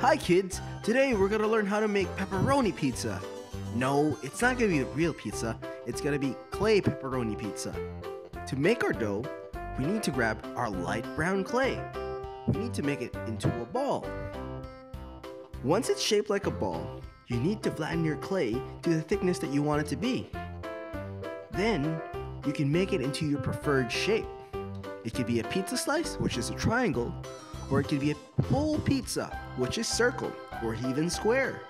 Hi kids! Today we're gonna learn how to make pepperoni pizza. No, it's not gonna be real pizza. It's gonna be clay pepperoni pizza. To make our dough, we need to grab our light brown clay. We need to make it into a ball. Once it's shaped like a ball, you need to flatten your clay to the thickness that you want it to be. Then, you can make it into your preferred shape. It could be a pizza slice, which is a triangle, or it could be a whole pizza, which is circle, or even square.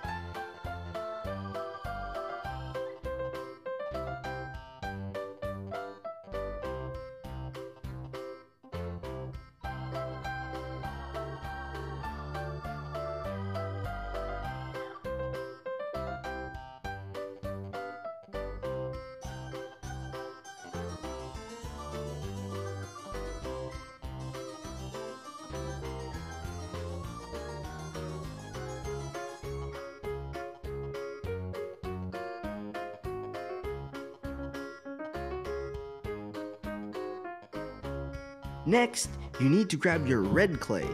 Next, you need to grab your red clay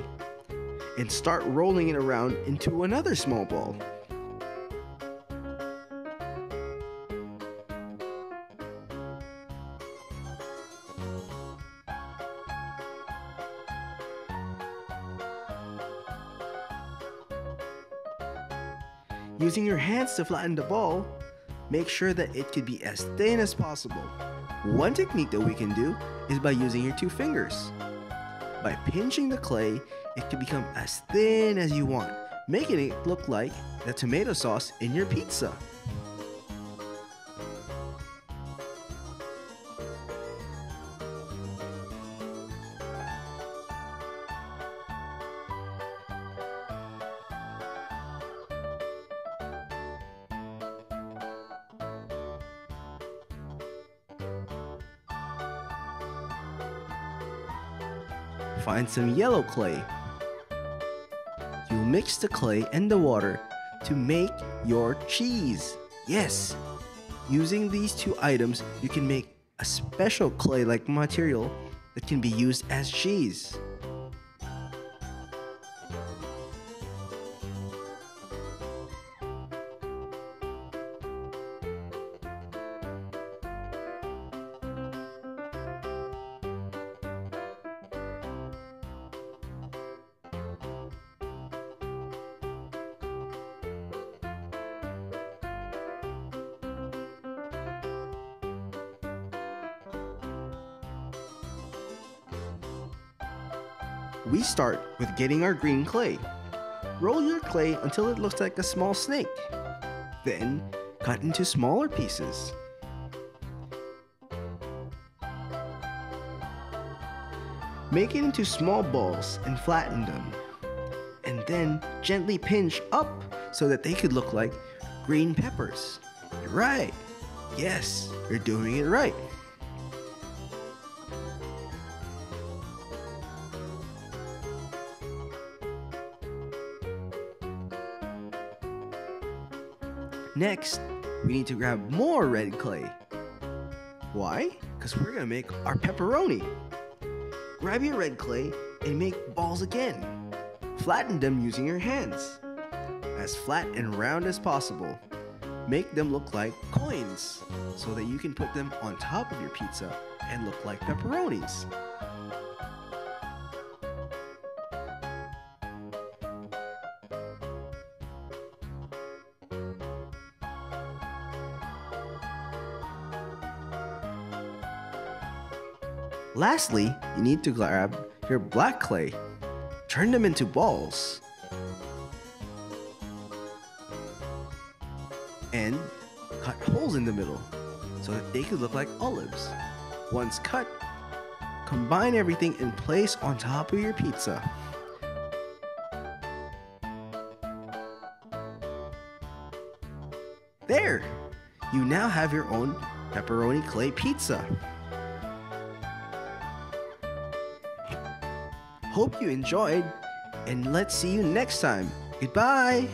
and start rolling it around into another small ball. Using your hands to flatten the ball, make sure that it could be as thin as possible. One technique that we can do is by using your two fingers. By pinching the clay, it can become as thin as you want, making it look like the tomato sauce in your pizza. Find some yellow clay. You mix the clay and the water to make your cheese. Yes, using these two items, you can make a special clay-like material that can be used as cheese. We start with getting our green clay. Roll your clay until it looks like a small snake. Then, cut into smaller pieces. Make it into small balls and flatten them. And then gently pinch up so that they could look like green peppers. Right. Yes, you're doing it right. Next, we need to grab more red clay. Why? Because we're going to make our pepperoni. Grab your red clay and make balls again. Flatten them using your hands. As flat and round as possible. Make them look like coins so that you can put them on top of your pizza and look like pepperonis. Lastly, you need to grab your black clay. Turn them into balls. And cut holes in the middle so that they could look like olives. Once cut, combine everything and place on top of your pizza. There! You now have your own pepperoni clay pizza. Hope you enjoyed, and let's see you next time. Goodbye!